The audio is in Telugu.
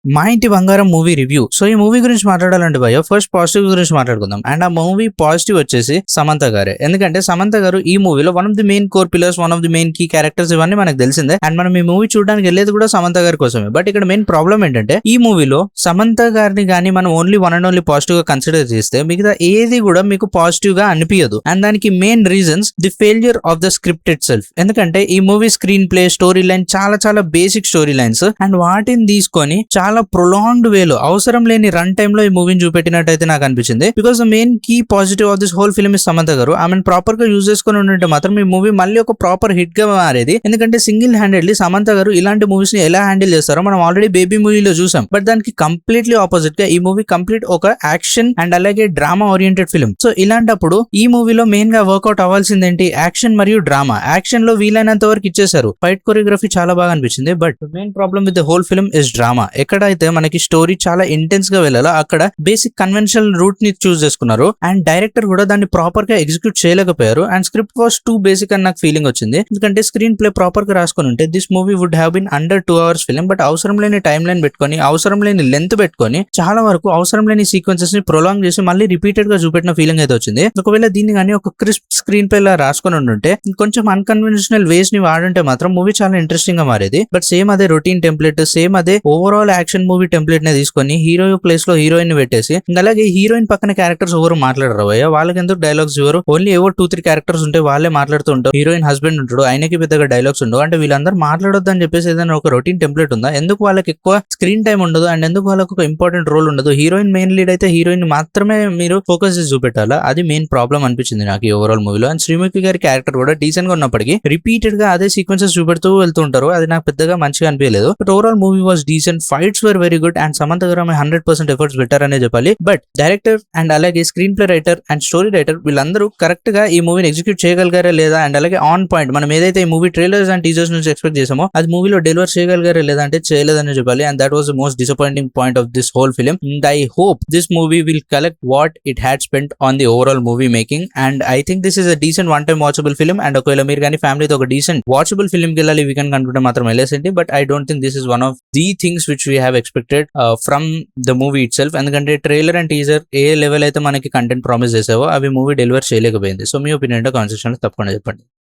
మా ఇంటి బంగారం మూవీ రివ్యూ. సో ఈ మూవీ గురించి మాట్లాడాలంటే భయ్య ఫస్ట్ పాజిటివ్ గురించి మాట్లాడుకుందాం. అండ్ ఆ మూవీ పాజిటివ్ వచ్చేసి సమంత గారే. ఎందుకంటే సమంత గారు ఈ మూవీలో one of the main core pillars, one of the main key characters, ఇవన్నీ మనకు తెలిసిందే. అండ్ మనం ఈ మూవీ చూడడానికి వెళ్ళేది కూడా సమంత గారి కోసమే. బట్ ఇక్కడ మెయిన్ ప్రాబ్లం ఏంటంటే ఈ మూవీలో సమంత గారిని కానీ మనం only one and only positive గా కన్సిడర్ చేస్తే మిగతా ఏది కూడా మీకు పాజిటివ్ గా అనిపించదు. అండ్ దానికి main reasons the failure of the script it self. ఎందుకంటే ఈ movie screen play, story line చాలా చాలా బేసిక్ స్టోరీ లైన్స్ అండ్ వాటిని తీసుకొని చాలా ప్రొలాంగ్డ్ వేలో అవసరం లేని రన్ టైమ్ లో ఈ మూవీని చూపెట్టినట్టయితే నాకు అనిపించింది. Because the main key positive of this whole film is Samantha గారు. ఆమెను ప్రాపర్ గా యూజ్ చేసుకుని ఉంటే మాత్రం ఈ మూవీ మళ్ళీ ఒక ప్రాపర్ హిట్ గా మారేది. ఎందుకంటే సింగిల్ హ్యాండెడ్లీ సమంత గారు ఇలాంటి మూవీస్ ని ఎలా హ్యాండిల్ చేస్తారో మనం ఆల్రెడీ బేబీ మూవీలో చూసాం. బట్ దానికి కంప్లీట్లీ ఆపోజిట్ గా ఈ మూవీ కంప్లీట్ ఒక యాక్షన్ అండ్ అలాగే డ్రామా ఓరియంటెడ్ ఫిల్మ్. సో ఇలాంటప్పుడు ఈ మూవీలో మెయిన్ గా వర్కౌట్ అవ్వాల్సింది ఏంటి? యాక్షన్ మరియు డ్రామా. యాక్షన్ లో వీలైనంత వరకు ఇచ్చేసారు. ఫైట్ కొరియోగ్రఫీ చాలా బాగా అనిపించింది. But main problem with the whole film is drama. ఎక్కడైతే మనకి స్టోరీ చాలా ఇంటెన్స్ గా వెళ్ళాలో అక్కడ బేసిక్ కన్వెన్షనల్ రూట్ ని చూస్ చేసుకున్నారు. అండ్ డైరెక్టర్ కూడా దాన్ని ప్రాపర్ గా ఎగ్జిక్యూట్ చేయలేకపోయారు. And script was two basic అని నాకు ఫీలింగ్ వచ్చింది. ఎందుకంటే స్క్రీన్ ప్లే ప్రాపర్ గా రాసుకుని ఉంటే this movie would have been under 2 hours film. But అవసరం లేని టైం లైన్ పెట్టుకొని, అవసరం లేని లెంత్ పెట్టుకొని, చాలా వరకు అవసరం లేని సీక్వెన్సెస్ ని ప్రొలాంగ్ చేసి మళ్ళీ రిపీటెడ్ గా చూపెట్టిన ఫీలింగ్ అయితే వచ్చింది. ఒకవేళ దీన్ని కానీ ఒక క్రిస్ప్ స్క్రీన్ ప్లే లా రాసుకొని ఉంటే కొంచెం అన్కన్వెన్షనల్ వేస్ ని వాడుంటే మాత్రం మూవీ చాలా ఇంట్రెస్టింగ్ గా మారేది. బట్ సేమ్ అదే రొటీన్ టెంప్లెట్, సేమ్ అదే ఓవరాల్ యాక్షన్ మూవీ టెంప్లెట్ నే తీసుకొని హీరో ప్లేస్ లో హీరోయిన్ ని పెట్టేసి, అలాగే హీరోయిన్ పక్కన క్యారెక్టర్స్ ఎవరు మాట్లాడరు భయ్య. వాళ్ళకి ఎందుకు డైలాగ్స్ ఇవ్వరు? ఓన్లీ ఏవో 2-3 క్యారెక్టర్స్ ఉంటే వాళ్ళే మాట్లాడుతూ ఉంటారు. హీరోయిన్ హస్బెండ్ ఉంటాడు, ఆయనకి పెద్దగా డైలాగ్స్ ఉండవు. అంటే వీళ్ళందరూ మాట్లాడొద్దు అని చెప్పేసి ఏదైనా ఒక రొటీన్ టెంప్లెట్ ఉందా? ఎందుకు వాళ్ళకి ఎక్కువ స్క్రీన్ టైం ఉండదు? అండ్ ఎందుకు వాళ్ళకి ఒక ఇంపార్టెంట్ రోల్ ఉండదు? హీరోయిన్ మెయిన్ లీడ్ అయితే హీరోయిన్ మాత్రమే మీరు ఫోకస్ చేసి చూపెట్టాలా? అది మెయిన్ ప్రాబ్లం అనిపించింది నాకు ఈ ఓవరాల్ మూవీలో. అండ్ శ్రీముఖి గారి క్యారెక్టర్ కూడా డీసెంట్ గా ఉన్నప్పటికీ రిపీటెడ్ గా అదే సీక్వెన్సెస్ చూపెడుతూ వెళ్తూ ఉంటారు. అది నాకు పెద్దగా మంచిగా అనిపించలేదు. But overall movie was decent. Fights were very good. And Samantha గారు 100% ఎఫర్ట్స్ బెటర్ అనే చెప్పాలి. బట్ డైరెక్టర్ అండ్ అలాగే screen play writer and story writer వీళ్ళందరూ కరెక్ట్ గా ఈ మూవీని ఎగ్జిక్యూట్ చేయగలిగారా లేదా? అండ్ అలాగే ఆన్ పాయింట్ మనం ఏదైతే ఈ మూవీ ట్రైలర్స్ అండ్ టీజర్స్ నుంచి ఎక్స్పెక్ట్ చేసామో అది మూవీలో డెలివర్ చేయగలిగారా లేదా అంటే చేయలేదని చెప్పాలి. And that was the most disappointing point of this whole film. And I hope this movie will collect what it had spent on the overall movie making. And I think this is a decent one time watchable film. And ఒకవేళ మీరు కానీ ఫ్యామిలీతో ఒక డీసెంట్ వాచబుల్ ఫిల్మ్ కి వెళ్ళాలి వీకెండ్ అనుకుంటే మాత్రం వెళ్ళేసేంటి. But I don't think this is one of the things which we have expected from the movie itself. ఎందుకంటే ట్రైలర్ అండ్ టీజర్ ఏ లెవెల్ అయితే మనకి కంటెంట్ ప్రామిస్ చేసావో అవి మూవీ డెలివర్ చేయలేకపోయింది. సో మీ ఒపీనియన్ కాన్సెప్షన్ తప్పకుండా చెప్పండి.